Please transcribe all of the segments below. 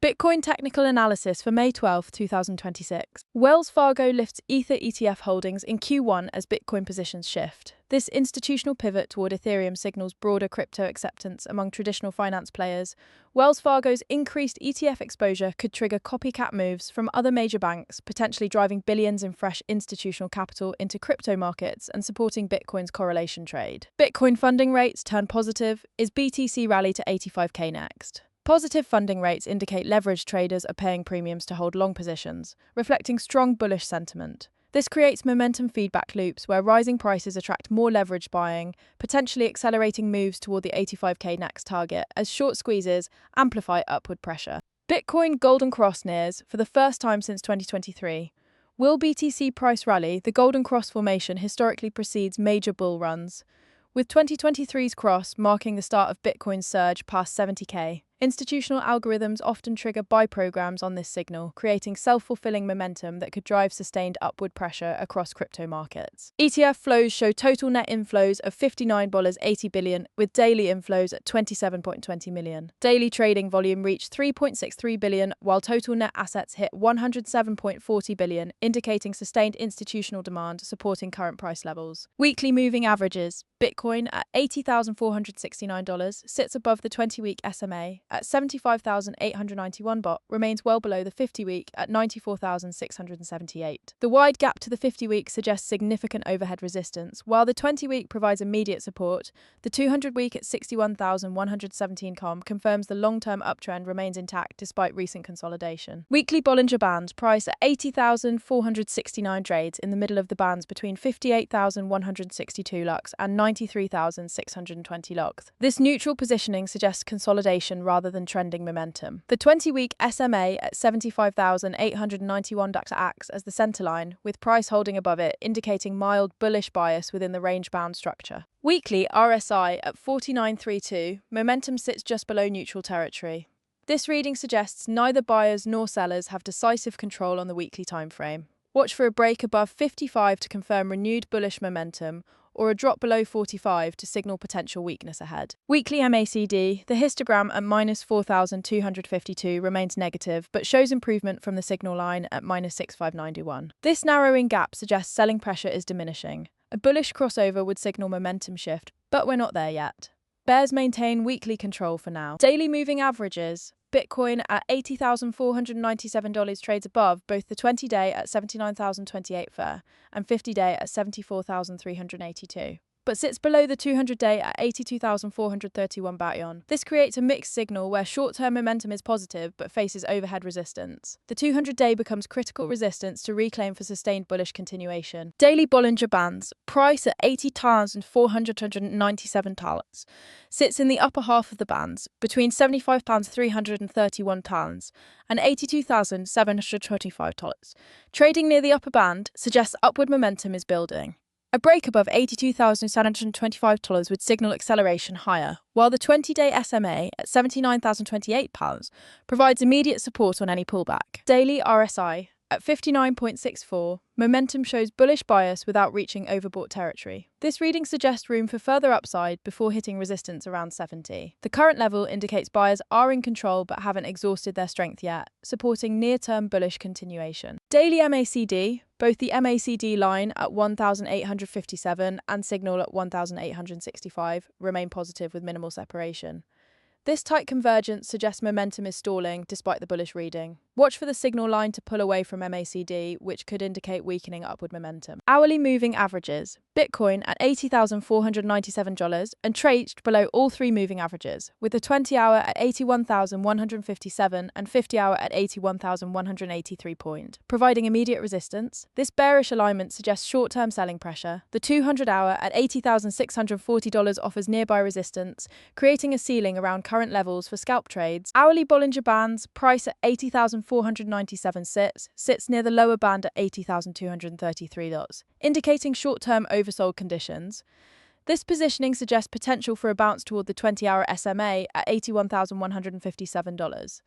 Bitcoin technical analysis for May 12, 2026. Wells Fargo lifts Ether ETF holdings in Q1 as Bitcoin positions shift. This institutional pivot toward Ethereum signals broader crypto acceptance among traditional finance players. Wells Fargo's increased ETF exposure could trigger copycat moves from other major banks, potentially driving billions in fresh institutional capital into crypto markets and supporting Bitcoin's correlation trade. Bitcoin funding rates turn positive. Is BTC rally to 85K next? Positive funding rates indicate leveraged traders are paying premiums to hold long positions, reflecting strong bullish sentiment. This creates momentum feedback loops where rising prices attract more leverage buying, potentially accelerating moves toward the 85K next target as short squeezes amplify upward pressure. Bitcoin Golden Cross nears for the first time since 2023. Will BTC price rally? The Golden Cross formation historically precedes major bull runs, with 2023's cross marking the start of Bitcoin's surge past 70K. Institutional algorithms often trigger buy programs on this signal, creating self-fulfilling momentum that could drive sustained upward pressure across crypto markets. ETF flows show total net inflows of $59.80 billion, with daily inflows at $27.20 million. Daily trading volume reached $3.63 billion, while total net assets hit $107.40 billion, indicating sustained institutional demand supporting current price levels. Weekly moving averages. Bitcoin at $80,469 sits above the 20-week SMA at 75,891 BOT, remains well below the 50-week at 94,678. The wide gap to the 50-week suggests significant overhead resistance, while the 20-week provides immediate support. The 200-week at 61,117 COM confirms the long-term uptrend remains intact despite recent consolidation. Weekly Bollinger Band price at 80,469 trades in the middle of the bands between 58,162 lux and 93,620 lux. This neutral positioning suggests consolidation rather than trending momentum. The 20-week SMA at 75,891 acts as the centerline, with price holding above it, indicating mild bullish bias within the range-bound structure. Weekly RSI at 4932, momentum sits just below neutral territory. This reading suggests neither buyers nor sellers have decisive control on the weekly timeframe. Watch for a break above 55 to confirm renewed bullish momentum, or a drop below 45 to signal potential weakness ahead. Weekly MACD, the histogram at minus 4,252 remains negative, but shows improvement from the signal line at minus 6,591. This narrowing gap suggests selling pressure is diminishing. A bullish crossover would signal momentum shift, but we're not there yet. Bears maintain weekly control for now. Daily moving averages. Bitcoin at $80,497 trades above both the 20-day at 79,028 fair and 50-day at 74,382, but sits below the 200-day at 82,431 baht. This creates a mixed signal where short-term momentum is positive but faces overhead resistance. The 200-day becomes critical resistance to reclaim for sustained bullish continuation. Daily Bollinger Bands, price at $80,497, sits in the upper half of the bands, between £75,331 and $82,725. Trading near the upper band suggests upward momentum is building. A break above $82,725 would signal acceleration higher, while the 20-day SMA at £79,028 provides immediate support on any pullback. Daily RSI at 59.64, momentum shows bullish bias without reaching overbought territory. This reading suggests room for further upside before hitting resistance around 70. The current level indicates buyers are in control but haven't exhausted their strength yet, supporting near-term bullish continuation. Daily MACD, both the MACD line at 1,857 and signal at 1,865 remain positive with minimal separation. This tight convergence suggests momentum is stalling despite the bullish reading. Watch for the signal line to pull away from MACD, which could indicate weakening upward momentum. Hourly moving averages. Bitcoin at $80,497 and traded below all three moving averages, with the 20-hour at 81,157 and 50-hour at 81,183 point, providing immediate resistance. This bearish alignment suggests short-term selling pressure. The 200-hour at $80,640 offers nearby resistance, creating a ceiling around current levels for scalp trades. Hourly Bollinger Bands, price at $80,497 sits near the lower band at $80,233, indicating short-term oversold conditions. This positioning suggests potential for a bounce toward the 20-hour SMA at $81,157.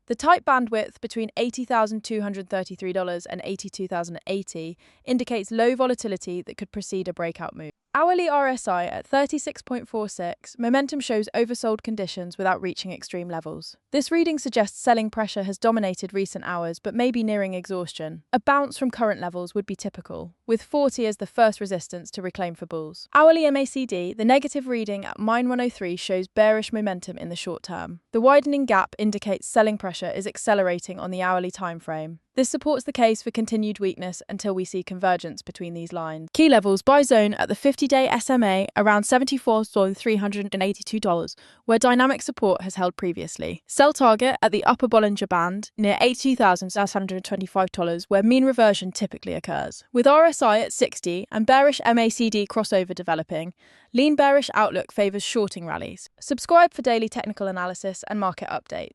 The tight bandwidth between $80,233 and $82,080 indicates low volatility that could precede a breakout move. Hourly RSI at 36.46, momentum shows oversold conditions without reaching extreme levels. This reading suggests selling pressure has dominated recent hours but may be nearing exhaustion. A bounce from current levels would be typical, with 40 as the first resistance to reclaim for bulls. Hourly MACD, the negative reading at -103 shows bearish momentum in the short term. The widening gap indicates selling pressure is accelerating on the hourly timeframe. This supports the case for continued weakness until we see convergence between these lines. Key levels: buy zone at the 50-day SMA around $74,382, where dynamic support has held previously. Sell target at the upper Bollinger Band near $82,625, where mean reversion typically occurs. With RSI at 60 and bearish MACD crossover developing, lean bearish outlook favors shorting rallies. Subscribe for daily technical analysis and market updates.